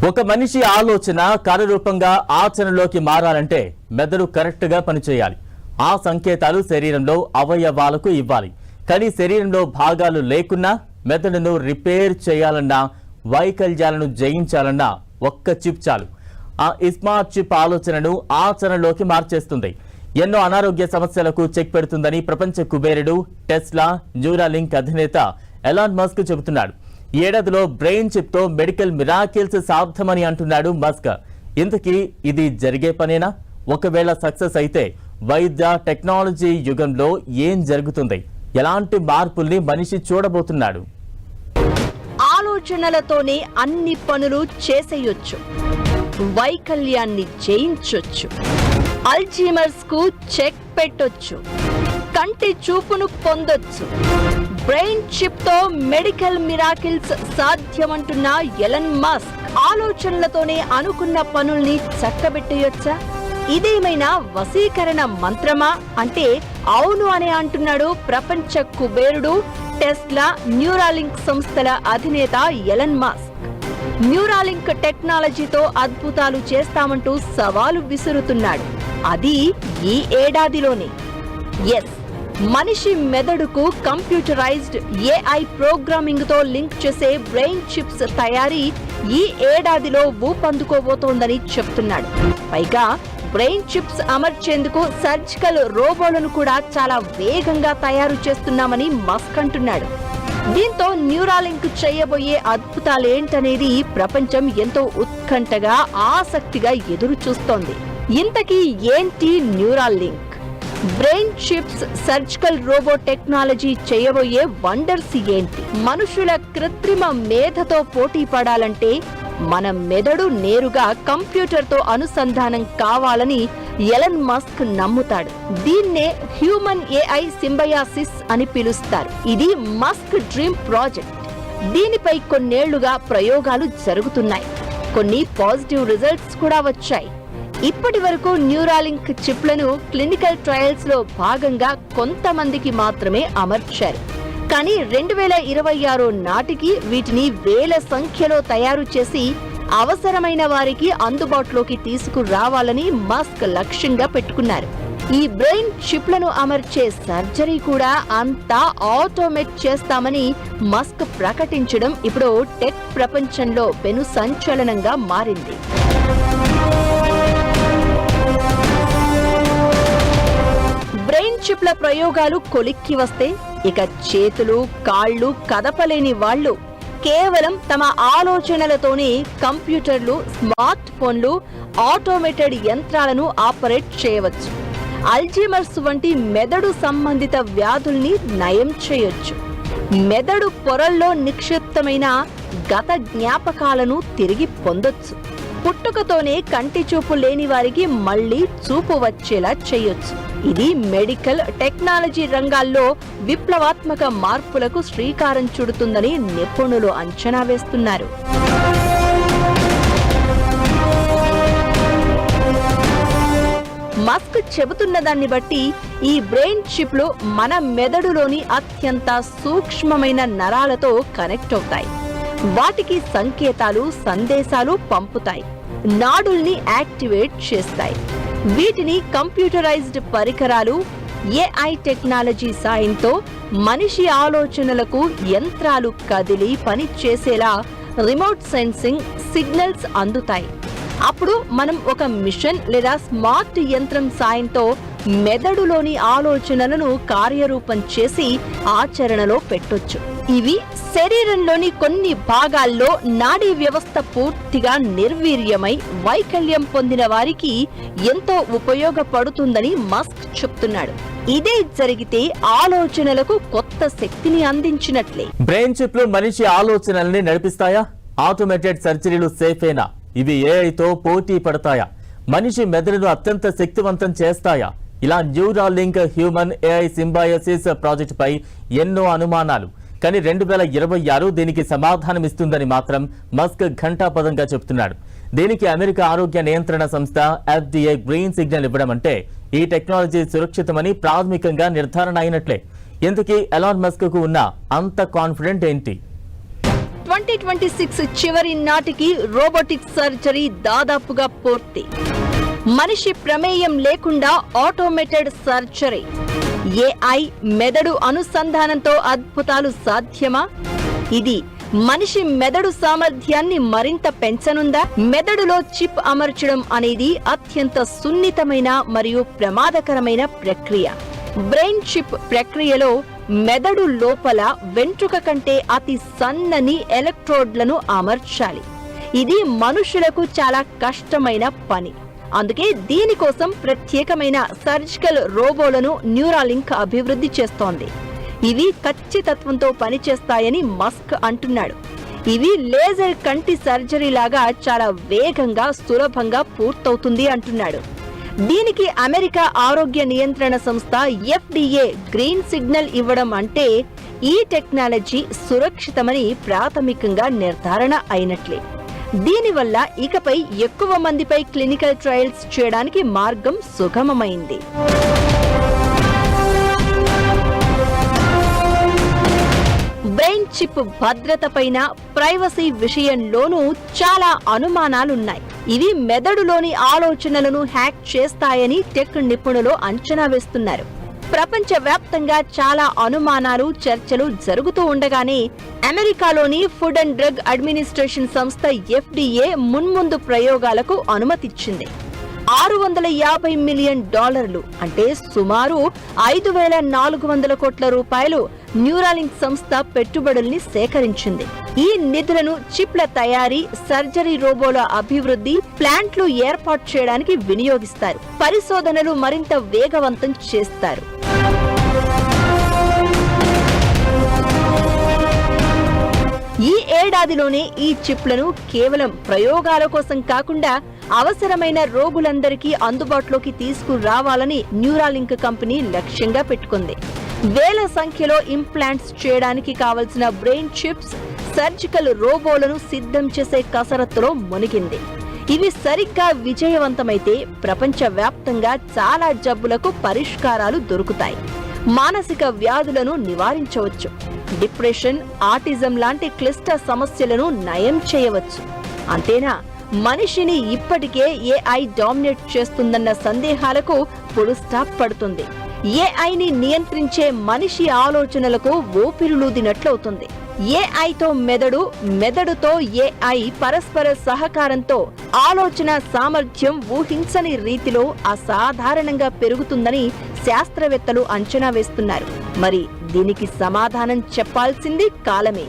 ఒక మనిషి ఆలోచన కార్యరూపంగా ఆచరణలోకి మారాలంటే మెదడు కరెక్ట్ గా పనిచేయాలి. ఆ సంకేతాలు శరీరంలో అవయవాలకు ఇవ్వాలి. కానీ శరీరంలో భాగాలు లేకున్నా మెదడును రిపేర్ చేయాలన్నా, వైకల్యాలను జయించాలన్నా ఒక్క చిప్ చాలు. ఆ స్మార్ట్ చిప్ ఆలోచనను ఆచరణలోకి మార్చేస్తుంది. ఎన్నో అనారోగ్య సమస్యలకు చెక్ పెడుతుందని ప్రపంచ కుబేరుడు టెస్లా న్యూరాలింక్ అధినేత ఎలాన్ మస్క్ చెబుతున్నాడు. ఈ ఏడాదిలో బ్రెయిన్ చిప్ తో మెడికల్ మిరాకిల్స్ సాధ్యమని అంటున్నాడు మస్క్. ఇంతకీ ఇది జరిగే పనేనా? ఒకవేళ సక్సెస్ అయితే వైద్య టెక్నాలజీ యుగంలో ఏం జరుగుతుంది? ఎలాంటి మార్పుల్ని మనిషి చూడబోతున్నాడు? ఆలోచనలతోనే అన్ని పనులు చేసేయొచ్చు, వైకల్యాన్ని జయించొచ్చు, అల్జీమర్స్ కు చెక్ పెట్టొచ్చు, కంటి చూపును పొందొచ్చు. బ్రెయిన్ చిప్ తో మెడికల్ మిరాకిల్స్ సాధ్యమంటున్న ఎలన్ మస్క్ ఆలోచనలతోనే అనుకున్న పనుల్ని చక్కబెట్టేయొచ్చా? ఇదేమైనా వశీకరణ మంత్రమా అంటే అవును అని అంటున్నాడు ప్రపంచ కుబేరుడు టెస్లా న్యూరాలింక్ సంస్థల అధినేత ఎలన్ మస్క్. న్యూరాలింక్ టెక్నాలజీతో అద్భుతాలు చేస్తామంటూ సవాలు విసురుతున్నాడు. అది ఈ ఏడాదిలోనే. ఎస్, మనిషి మెదడుకు కంప్యూటరైజ్డ్ ఏఐ ప్రోగ్రామింగ్ తో లింక్ చేసే బ్రెయిన్ చిప్స్ తయారీ ఈ ఏడాదిలో ఊపందుకోబోతోందని చెప్తున్నాడు. పైగా బ్రెయిన్ చిప్స్ అమర్చేందుకు సర్జికల్ రోబోలను కూడా చాలా వేగంగా తయారు చేస్తున్నామని మస్క్ అంటున్నాడు. దీంతో న్యూరాలింక్ చేయబోయే అద్భుతాలేంటనేది ప్రపంచం ఎంతో ఉత్కంఠగా ఆసక్తిగా ఎదురు చూస్తోంది. ఇంతకీ ఏంటి Neuralink? Brain chips surgical robo technology చేయబోయే వండర్స్ ఏంటి? మనుషుల కృత్రిమ మేధతో పోటీ పడాలంటే మన మెదడు నేరుగా కంప్యూటర్తో అనుసంధానం కావాలని ఎలన్ మస్క్ నమ్ముతాడు. దీన్నే హ్యూమన్ ఏఐ సింబయాసిస్ అని పిలుస్తారు. ఇది మస్క్ డ్రీమ్ ప్రాజెక్ట్. దీనిపై కొన్నేళ్లుగా ప్రయోగాలు జరుగుతున్నాయి. కొన్ని పాజిటివ్ రిజల్ట్స్ కూడా వచ్చాయి. ఇప్పటి వరకు న్యూరాలింక్ చిప్లను క్లినికల్ ట్రయల్స్ లో భాగంగా కొంతమందికి మాత్రమే అమర్చారు. కానీ 2026 నాటికి వీటిని వేల సంఖ్యలో తయారు చేసి అవసరమైన వారికి అందుబాటులోకి తీసుకురావాలని మస్క్ లక్ష్యంగా పెట్టుకున్నారు. ఈ బ్రెయిన్ చిప్లను అమర్చే సర్జరీ కూడా అంతా ఆటోమేట్ చేస్తామని మస్క్ ప్రకటించడం ఇప్పుడు టెక్ ప్రపంచంలో పెను సంచలనంగా మారింది. బ్రెయిన్ చిప్ల ప్రయోగాలు కొలిక్కి వస్తే ఇక చేతులు కాళ్ళు కదపలేని వాళ్ళు కేవలం తమ ఆలోచనలతోనే కంప్యూటర్లు, స్మార్ట్ ఫోన్లు, ఆటోమేటెడ్ యంత్రాలను ఆపరేట్ చేయవచ్చు. అల్జీమర్స్ వంటి మెదడు సంబంధిత వ్యాధుల్ని నయం చేయొచ్చు. మెదడు పొరల్లో నిక్షిప్తమైన గత జ్ఞాపకాలను తిరిగి పొందొచ్చు. పుట్టుకతోనే కంటి చూపు లేని వారికి మళ్లీ చూపు వచ్చేలా చేయొచ్చు. ఇది మెడికల్ టెక్నాలజీ రంగాల్లో విప్లవాత్మక మార్పులకు శ్రీకారం చుడుతుందని నిపుణులు అంచనా వేస్తున్నారు. మస్క్ చెబుతున్న దాన్ని బట్టి ఈ బ్రెయిన్ చిప్లు మన మెదడులోని అత్యంత సూక్ష్మమైన నరాలతో కనెక్ట్ అవుతాయి. వాటికి సంకేతాలు, సందేశాలు పంపుతాయి. నాడుల్ని యాక్టివేట్ చేస్తాయి. వీటిని కంప్యూటరైజ్డ్ పరికరాలు, ఏఐ టెక్నాలజీ సాయంతో మనిషి ఆలోచనలకు యంత్రాలు కదిలి పని చేసేలా రిమోట్ సెన్సింగ్ సిగ్నల్స్ అందుతాయి. అప్పుడు మనం ఒక మిషన్ లేదా స్మార్ట్ యంత్రం సాయంతో మెదడులోని ఆలోచనలను కార్యరూపం చేసి ఆచరణలో పెట్టొచ్చు. ఇవి శరీరంలోని కొన్ని భాగాల్లో నాడీ వ్యవస్థ పూర్తిగా నిర్వీర్యమై వైకల్యం పొందిన వారికి ఎంతో ఉపయోగపడుతుందని మస్క్ చెప్తున్నాడు. ఇదే జరిగితే ఆలోచనలకు కొత్త శక్తిని అందించినట్లే. బ్రెయిన్ చిప్లు మనిషి ఆలోచనల్ని నడిపిస్తాయా? ఆటోమేటెడ్ సర్జరీలు సేఫేనా? ఇవి ఏఐతో పోటీ పడతాయా? మనిషి మెదడును అత్యంత శక్తివంతం చేస్తాయా? ఇలా Neuralink human AI symbiosis project పై ఎన్నో అనుమానాలు. కానీ 2026 దీనికి సమాధానమిస్తుందని మాత్రం మస్క్ ఘంటాపదంగా చెబుతున్నాడు. దీనికి అమెరికా ఆరోగ్య నియంత్రణ సంస్థ FDA గ్రీన్ సిగ్నల్ ఇవ్వడం అంటే ఈ టెక్నాలజీ సురక్షితమని ప్రాథమికంగా నిర్ధారణ అయినట్లే. ఇందుకీ ఎలాన్ మస్క్ కు ఉన్న అంత కాన్ఫిడెంట్ ఏంటి? 2026 చివరి నాటికి రోబోటిక్ సర్జరీ దాదాపుగా పూర్తి. మనిషి ప్రమేయం లేకుండా ఆటోమేటెడ్ సర్జరీ. ఏఐ మెదడు అనుసంధానంతో అద్భుతాలు సాధ్యమా? ఇది మనిషి మెదడు సామర్థ్యాన్ని మరింత పెంచనుందా? మెదడులో చిప్ అమర్చడం అనేది అత్యంత సున్నితమైన మరియు ప్రమాదకరమైన ప్రక్రియ. బ్రెయిన్ చిప్ ప్రక్రియలో మెదడు లోపల వెంట్రుక కంటే అతి సన్నని ఎలక్ట్రోడ్లను అమర్చాలి. ఇది మనుషులకు చాలా కష్టమైన పని. అందుకే దీనికోసం ప్రత్యేకమైన సర్జికల్ రోబోలను న్యూరాలింక్ అభివృద్ధి చేస్తోంది. ఇవి ఖచ్చితత్వంతో పనిచేస్తాయని మస్క్ అంటున్నాడు. ఇవి లేజర్ కంటి సర్జరీ లాగా చాలా వేగంగా సులభంగా పూర్తవుతుంది అంటున్నాడు. దీనికి అమెరికా ఆరోగ్య నియంత్రణ సంస్థ FDA గ్రీన్ సిగ్నల్ ఇవ్వడం అంటే ఈ టెక్నాలజీ సురక్షితమని ప్రాథమికంగా నిర్ధారణ అయినట్లే. దీనివల్ల ఇకపై ఎక్కువ మందిపై క్లినికల్ ట్రయల్స్ చేయడానికి మార్గం సుగమమైంది. బ్రెయిన్ చిప్ భద్రత పైన, ప్రైవసీ విషయంలోనూ చాలా అనుమానాలున్నాయి. ఇవి మెదడులోని ఆలోచనలను హ్యాక్ చేస్తాయని టెక్ నిపుణులు అంచనా వేస్తున్నారు. ప్రపంచవ్యాప్తంగా చాలా అనుమానాలు, చర్చలు జరుగుతూ ఉండగానే అమెరికాలోని ఫుడ్ అండ్ డ్రగ్ అడ్మినిస్ట్రేషన్ సంస్థ FDA మున్ముందు ప్రయోగాలకు అనుమతిచ్చింది. $650 మిలియన్ అంటే సుమారు 5,400 కోట్ల రూపాయలు న్యూరాలింక్ సంస్థ పెట్టుబడుల్ని సేకరించింది. ఈ నిధులను చిప్ల తయారీ, సర్జరీ రోబోల అభివృద్ధి, ప్లాంట్లు ఏర్పాటు చేయడానికి వినియోగిస్తారు. పరిశోధనలు మరింత వేగవంతం చేస్తారు. ఈ ఏడాదిలోనే ఈ చిప్లను కేవలం ప్రయోగాల కోసం కాకుండా అవసరమైన రోగులందరికీ అందుబాటులోకి తీసుకురావాలని న్యూరాలింక్ కంపెనీ లక్ష్యంగా పెట్టుకుంది. వేల సంఖ్యలో ఇంప్లాంట్స్ చేయడానికి కావలసిన బ్రెయిన్ చిప్స్, సర్జికల్ రోబోలను సిద్ధం చేసే కసరత్తులో మునిగింది. ఇవి సరిగ్గా విజయవంతమైతే ప్రపంచవ్యాప్తంగా చాలా జబ్బులకు పరిష్కారాలు దొరుకుతాయి. మానసిక వ్యాధులను నివారించవచ్చు. డిప్రెషన్, ఆటిజం లాంటి క్లిష్ట సమస్యలను నయం చేయవచ్చు. అంతేనా, మనిషిని ఇప్పటికే ఏఐ డామినేట్ చేస్తుందన్న సందేహాలకు ఫుల్ స్టాప్ పడుతుంది. ఏఐని నియంత్రించే మనిషి ఆలోచనలకు ఊపిరులూదినట్లవుతుంది. ఏఐతో మెదడు, మెదడుతో ఏఐ పరస్పర సహకారంతో ఆలోచన సామర్థ్యం ఊహించని రీతిలో అసాధారణంగా పెరుగుతుందని శాస్త్రవేత్తలు అంచనా వేస్తున్నారు. మరి దీనికి సమాధానం చెప్పాల్సింది కాలమే.